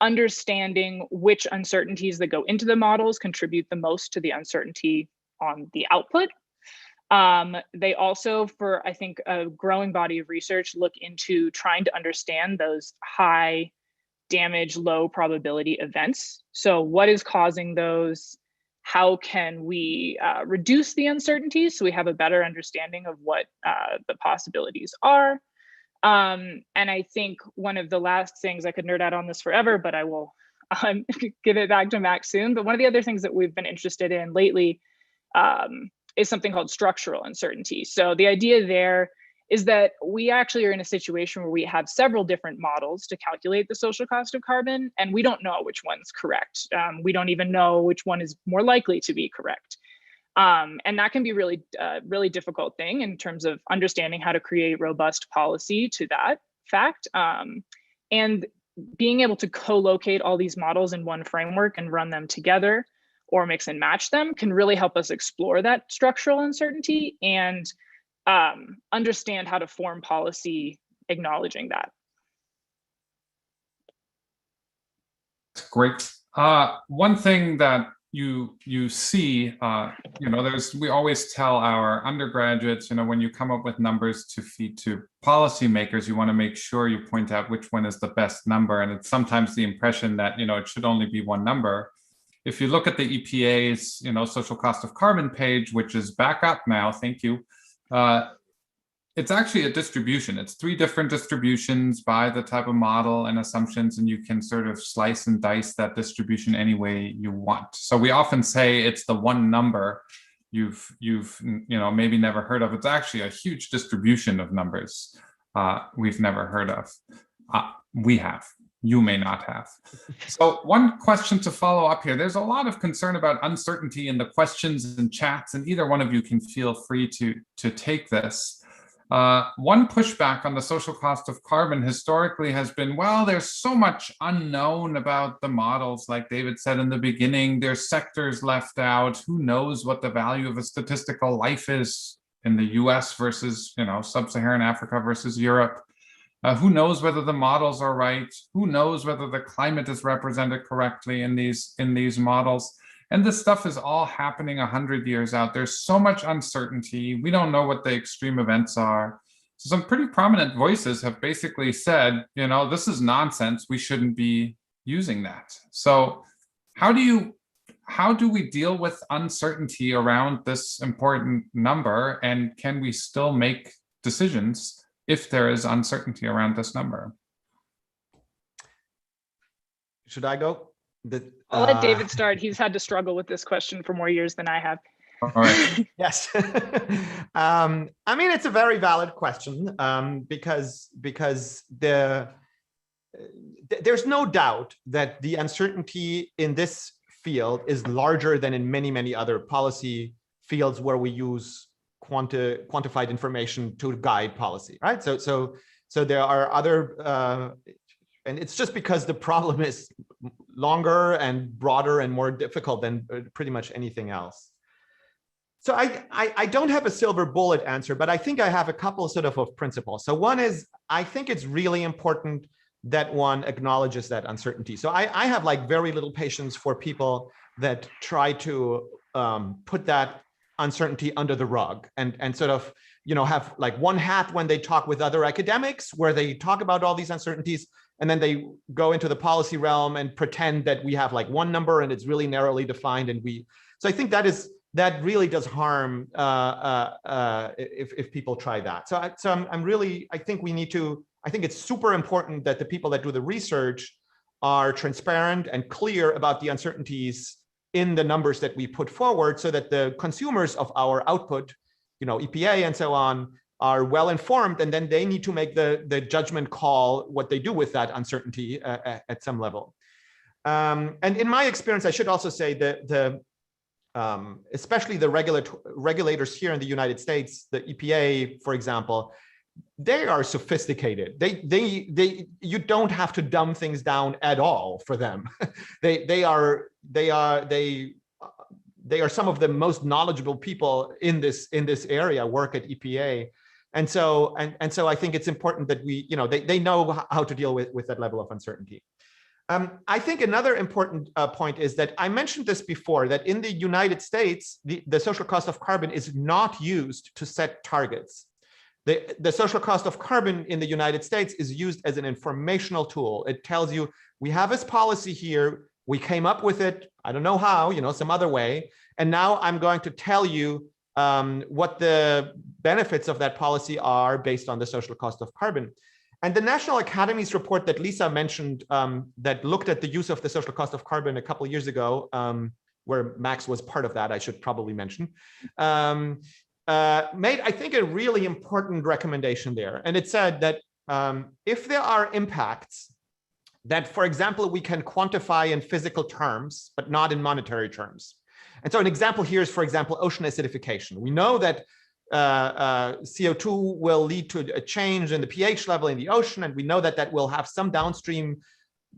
understanding which uncertainties that go into the models contribute the most to the uncertainty on the output. They also, for I think a growing body of research, look into trying to understand those high damage, low probability events. So what is causing those? How can we reduce the uncertainties so we have a better understanding of what the possibilities are? And I think one of the last things, I could nerd out on this forever, but I will give it back to Max soon. But one of the other things that we've been interested in lately is something called structural uncertainty. So the idea there is that we actually are in a situation where we have several different models to calculate the social cost of carbon, and we don't know which one's correct. We don't even know which one is more likely to be correct. And that can be really, really difficult thing in terms of understanding how to create robust policy to that fact. And being able to co-locate all these models in one framework and run them together or mix and match them can really help us explore that structural uncertainty and understand how to form policy acknowledging that. Great. One thing that you see, we always tell our undergraduates, when you come up with numbers to feed to policymakers, you want to make sure you point out which one is the best number. And it's sometimes the impression that, it should only be one number. If you look at the EPA's, social cost of carbon page, which is back up now, thank you. It's actually a distribution. It's 3 different distributions by the type of model and assumptions, and you can sort of slice and dice that distribution any way you want. So we often say it's the one number you've maybe never heard of. It's actually a huge distribution of numbers we've never heard of. We have. You may not have. So one question to follow up here. There's a lot of concern about uncertainty in the questions and chats, and either one of you can feel free to take this. One pushback on the social cost of carbon historically has been, well, there's so much unknown about the models. Like David said in the beginning, there's sectors left out. Who knows what the value of a statistical life is in the US versus, sub-Saharan Africa versus Europe? Who knows whether the models are right? Who knows whether the climate is represented correctly in these models? And this stuff is all happening 100 years out. There's so much uncertainty. We don't know what the extreme events are. So some pretty prominent voices have basically said, this is nonsense. We shouldn't be using that. So how do we deal with uncertainty around this important number? And can we still make decisions if there is uncertainty around this number? Should I go? I'll let David start. He's had to struggle with this question for more years than I have. All right. Yes. It's a very valid question because there's no doubt that the uncertainty in this field is larger than in many, many other policy fields where we use quantified information to guide policy, right? So there are other, and it's just because the problem is longer and broader and more difficult than pretty much anything else. So I don't have a silver bullet answer, but I think I have a couple sort of principles. So one is, I think it's really important that one acknowledges that uncertainty. So I have very little patience for people that try to put that uncertainty under the rug and sort of, have one hat when they talk with other academics where they talk about all these uncertainties, and then they go into the policy realm and pretend that we have one number and it's really narrowly defined. So I think that really does harm if people try that. So I think it's super important that the people that do the research are transparent and clear about the uncertainties in the numbers that we put forward, so that the consumers of our output, EPA and so on, are well informed, and then they need to make the judgment call what they do with that uncertainty at some level. And in my experience, I should also say that especially the regulators here in the United States, the EPA, for example, they are sophisticated. You don't have to dumb things down at all for them. They are some of the most knowledgeable people in this area, work at EPA. And so I think it's important that they know how to deal with that level of uncertainty. I think another important point is that I mentioned this before, that in the United States, the social cost of carbon is not used to set targets. The social cost of carbon in the United States is used as an informational tool. It tells you, we have this policy here, we came up with it, I don't know how, some other way, and now I'm going to tell you what the benefits of that policy are based on the social cost of carbon. And the National Academy's report that Lisa mentioned that looked at the use of the social cost of carbon a couple of years ago, where Max was part of that, I should probably mention, made, I think, a really important recommendation there. And it said that if there are impacts that, for example, we can quantify in physical terms, but not in monetary terms. And so an example here is, for example, ocean acidification. We know that CO2 will lead to a change in the pH level in the ocean, and we know that that will have some downstream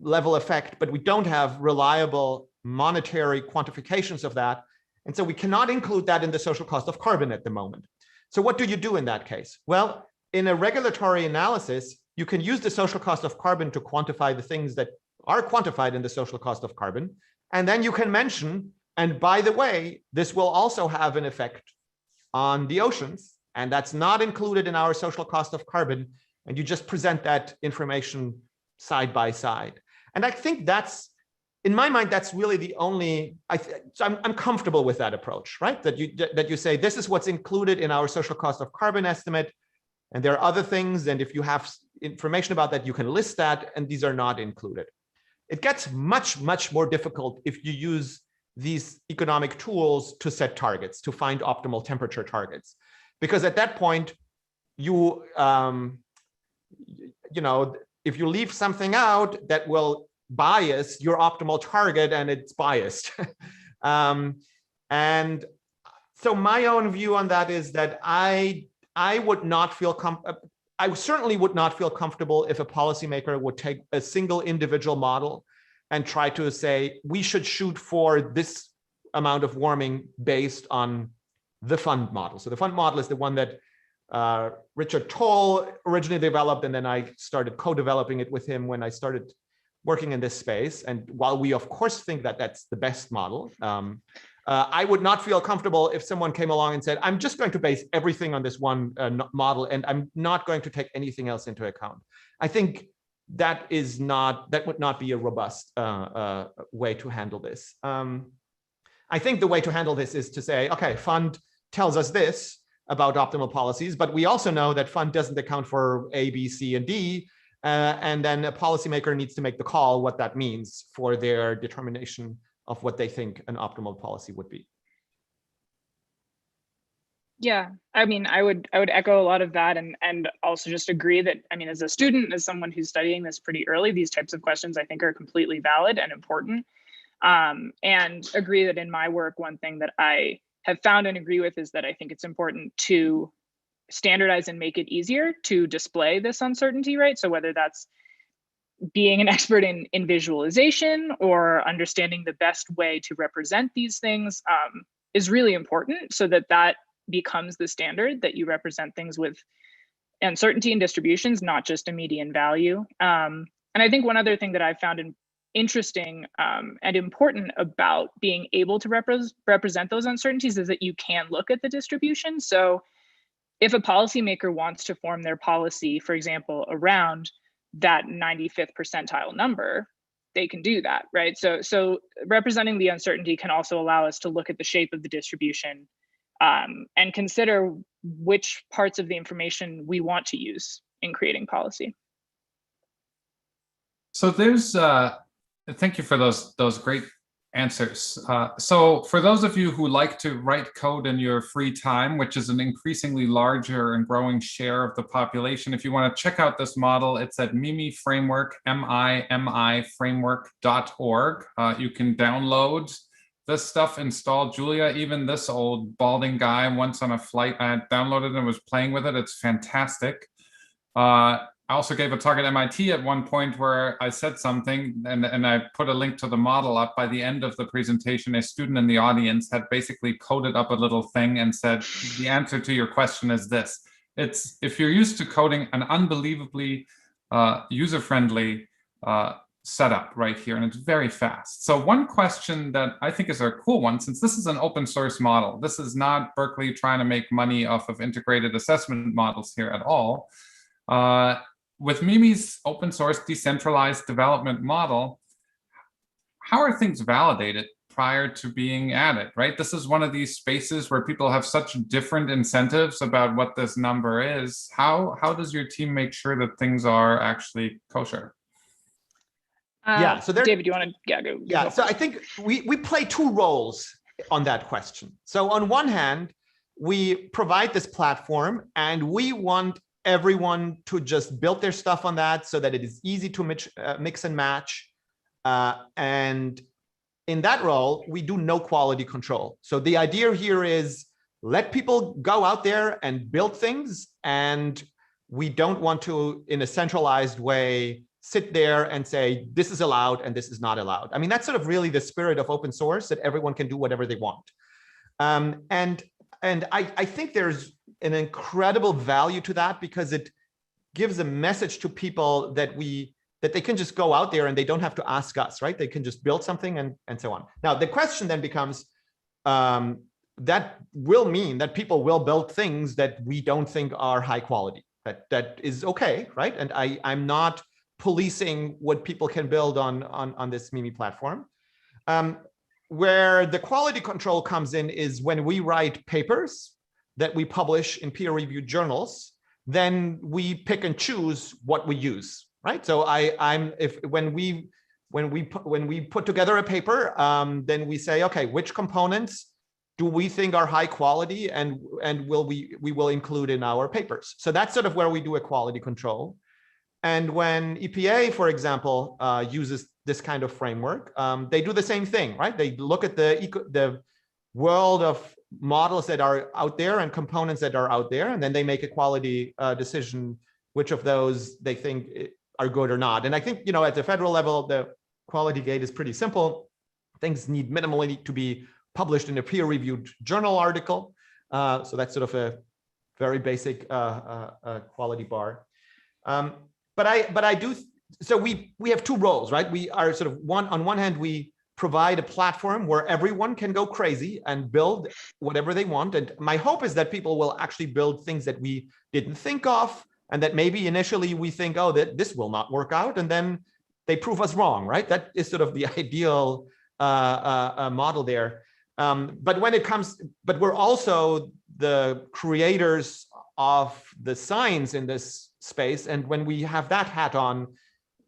level effect, but we don't have reliable monetary quantifications of that. And so we cannot include that in the social cost of carbon at the moment. So what do you do in that case? Well, in a regulatory analysis, you can use the social cost of carbon to quantify the things that are quantified in the social cost of carbon. And then you can mention And by the way, this will also have an effect on the oceans, and that's not included in our social cost of carbon. And you just present that information side by side. And I think that's, in my mind, that's really the only, so I'm comfortable with that approach, right? That you say, this is what's included in our social cost of carbon estimate. And there are other things. And if you have information about that, you can list that, and these are not included. It gets much, much more difficult if you use these economic tools to set targets, to find optimal temperature targets. Because at that point, you know, if you leave something out, that will bias your optimal target, and it's biased. And so my own view on that is that I would not feel I certainly would not feel comfortable if a policymaker would take a single individual model and try to say, we should shoot for this amount of warming based on the fund model. So the fund model is the one that Richard Toll originally developed, and then I started co-developing it with him when I started working in this space. And while we of course think that that's the best model, I would not feel comfortable if someone came along and said, I'm just going to base everything on this one model, and I'm not going to take anything else into account. I think that would not be a robust way to handle this. I think the way to handle this is to say, okay, fund tells us this about optimal policies, but we also know that fund doesn't account for A, B, C, and D. And then a policymaker needs to make the call what that means for their determination of what they think an optimal policy would be. Yeah, I mean, I would echo a lot of that, and also just agree that, I mean, as a student, as someone who's studying this pretty early, these types of questions I think are completely valid and important. And agree that in my work, one thing that I have found and agree with is that I think it's important to standardize and make it easier to display this uncertainty, right? So whether that's being an expert in visualization or understanding the best way to represent these things is really important, so that becomes the standard, that you represent things with uncertainty and distributions, not just a median value. And I think one other thing that I've found interesting and important about being able to represent those uncertainties is that you can look at the distribution. So if a policymaker wants to form their policy, for example, around that 95th percentile number, they can do that, right? So representing the uncertainty can also allow us to look at the shape of the distribution and consider which parts of the information we want to use in creating policy. So there's, thank you for those great answers. So for those of you who like to write code in your free time, which is an increasingly larger and growing share of the population, if you want to check out this model, it's at MIMI Framework, MIMI framework.org. You can download this stuff, install Julia. Even this old balding guy once on a flight, I downloaded and was playing with it. It's fantastic. I also gave a talk at MIT at one point where I said something and I put a link to the model up. By the end of the presentation, a student in the audience had basically coded up a little thing and said, the answer to your question is this. It's, if you're used to coding, an unbelievably user-friendly setup right here, and it's very fast. So one question that I think is a cool one, since this is an open source model, this is not Berkeley trying to make money off of integrated assessment models here at all. With MIMI's open source decentralized development model, how are things validated prior to being added, right? This is one of these spaces where people have such different incentives about what this number is. How does your team make sure that things are actually kosher? Yeah, so there, David, do you want to go? Yeah, so I think we play two roles on that question. So on one hand, we provide this platform and we want everyone to just build their stuff on that so that it is easy to mix and match. And in that role, we do no quality control. So the idea here is let people go out there and build things, and we don't want to, in a centralized way, sit there and say, this is allowed and this is not allowed. I mean, that's sort of really the spirit of open source, that everyone can do whatever they want. And I think there's an incredible value to that, because it gives a message to people that we that they can just go out there and they don't have to ask us, right? They can just build something and so on. Now, the question then becomes, that will mean that people will build things that we don't think are high quality. That is okay, right? And I'm not policing what people can build on this Mimi platform. Where the quality control comes in is when we write papers that we publish in peer-reviewed journals, then we pick and choose what we use, right? So when we put together a paper, then we say, okay, which components do we think are high quality and we will include in our papers. So that's sort of where we do a quality control. And when EPA, for example, uses this kind of framework, they do the same thing, right? They look at the world of models that are out there and components that are out there, and then they make a quality decision which of those they think are good or not. And I think, you know, at the federal level, the quality gate is pretty simple. Things need minimally to be published in a peer-reviewed journal article. So that's sort of a very basic quality bar. But I do, so we have two roles, right? We are sort of on one hand, we provide a platform where everyone can go crazy and build whatever they want. And my hope is that people will actually build things that we didn't think of, and that maybe initially we think, oh, that this will not work out, and then they prove us wrong, right? That is sort of the ideal model there. But when it comes, but we're also the creators of the science in this space, and when we have that hat on,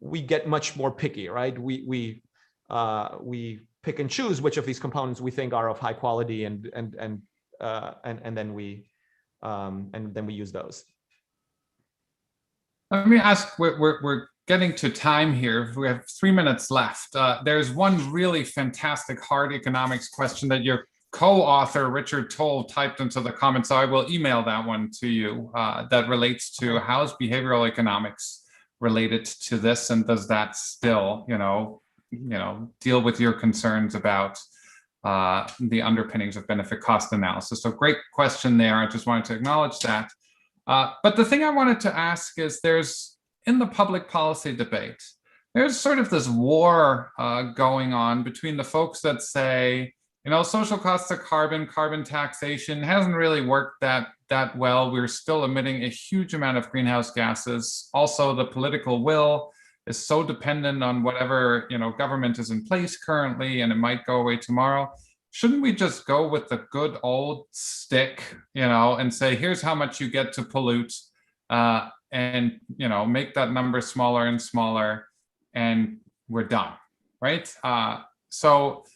we get much more picky, right? We pick and choose which of these components we think are of high quality, and then we use those. Let me ask, we're getting to time here. We have 3 minutes left. There's one really fantastic hard economics question that your co-author, Richard Toll, typed into the comments. So I will email that one to you, that relates to how's behavioral economics related to this, and does that still, deal with your concerns about the underpinnings of benefit cost analysis? So great question there. I just wanted to acknowledge that. But the thing I wanted to ask is, there's, in the public policy debate, there's sort of this war going on between the folks that say, social costs of carbon taxation hasn't really worked that well. We're still emitting a huge amount of greenhouse gases. Also, the political will is so dependent on whatever government is in place currently, and it might go away tomorrow. Shouldn't we just go with the good old stick, and say, here's how much you get to pollute, and make that number smaller and smaller, and we're done, right? So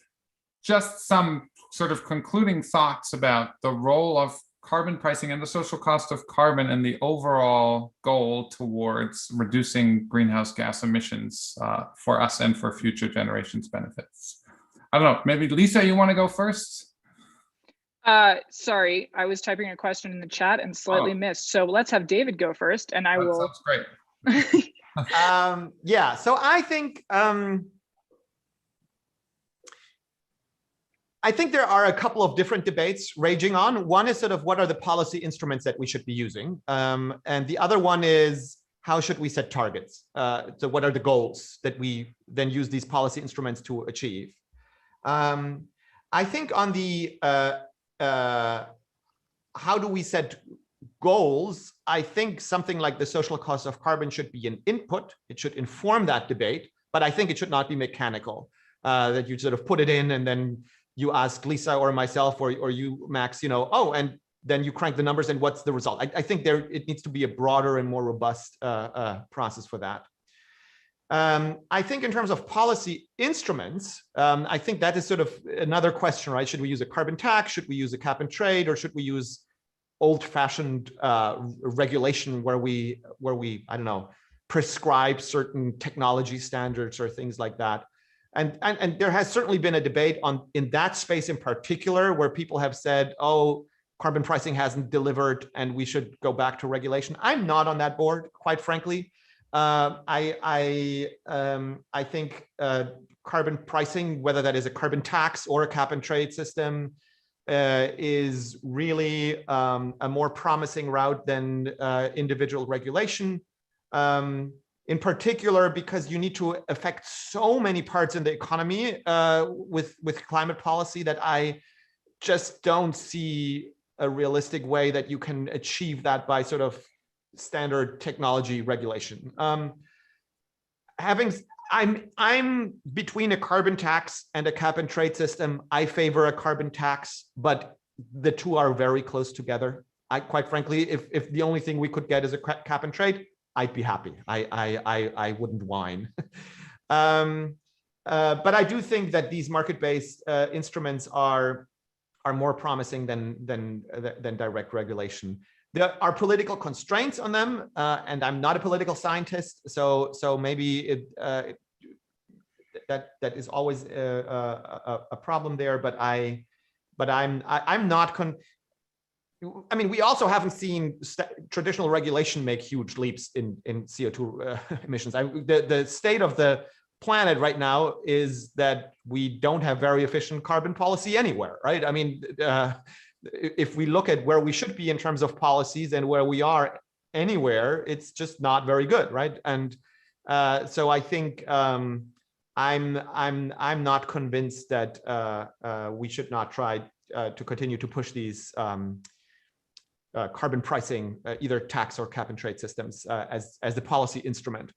just some sort of concluding thoughts about the role of carbon pricing and the social cost of carbon and the overall goal towards reducing greenhouse gas emissions for us and for future generations' benefits. I don't know, maybe Lisa, you want to go first? Sorry, I was typing a question in the chat and slightly missed. So let's have David go first, and I will. Sounds great. Yeah, so I think there are a couple of different debates raging on. One is sort of, what are the policy instruments that we should be using? And the other one is, how should we set targets? So what are the goals that we then use these policy instruments to achieve? I think on the how do we set goals, I think something like the social cost of carbon should be an input. It should inform that debate, but I think it should not be mechanical, that you sort of put it in and then you ask Lisa or myself or you, Max, and then you crank the numbers and what's the result? I think it needs to be a broader and more robust process for that. I think in terms of policy instruments, I think that is sort of another question, right? Should we use a carbon tax? Should we use a cap and trade? Or should we use old-fashioned regulation where we, I don't know, prescribe certain technology standards or things like that? And there has certainly been a debate in that space in particular, where people have said, oh, carbon pricing hasn't delivered and we should go back to regulation. I'm not on that board, quite frankly. I think carbon pricing, whether that is a carbon tax or a cap and trade system, is really a more promising route than individual regulation. in particular because you need to affect so many parts in the economy with climate policy that I just don't see a realistic way that you can achieve that by sort of standard technology regulation. I'm between a carbon tax and a cap and trade system. I favor a carbon tax, but the two are very close together. I quite frankly, if the only thing we could get is a cap and trade, I'd be happy. I wouldn't whine. But I do think that these market-based instruments are more promising than direct regulation. There are political constraints on them, and I'm not a political scientist, so maybe that is always a problem there. But I'm not. I mean, we also haven't seen traditional regulation make huge leaps in CO2 emissions. The state of the planet right now is that we don't have very efficient carbon policy anywhere, right? I mean, if we look at where we should be in terms of policies and where we are anywhere, it's just not very good, right? And so I think I'm not convinced that we should not try to continue to push these carbon pricing, either tax or cap and trade systems as the policy instrument.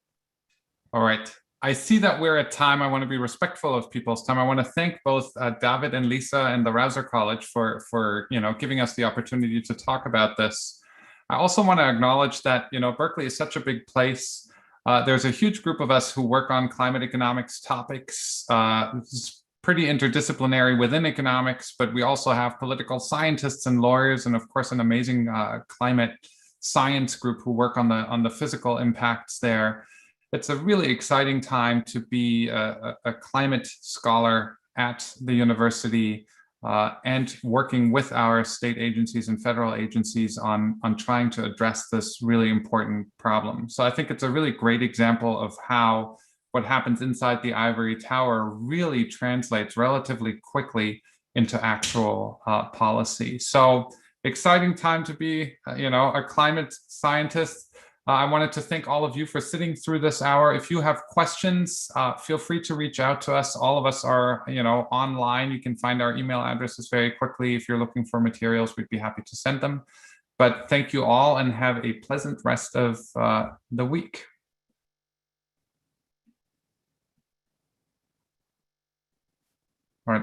All right. I see that we're at time. I want to be respectful of people's time. I want to thank both David and Lisa and the Rausser College for giving us the opportunity to talk about this. I also want to acknowledge that Berkeley is such a big place. There's a huge group of us who work on climate economics topics. It's pretty interdisciplinary within economics, but we also have political scientists and lawyers, and of course an amazing climate science group who work on the physical impacts there. It's a really exciting time to be a climate scholar at the university and working with our state agencies and federal agencies on trying to address this really important problem. So I think it's a really great example of how what happens inside the ivory tower really translates relatively quickly into actual policy. So exciting time to be, a climate scientist. I wanted to thank all of you for sitting through this hour. If you have questions, feel free to reach out to us. All of us are, online. You can find our email addresses very quickly. If you're looking for materials, we'd be happy to send them. But thank you all and have a pleasant rest of the week.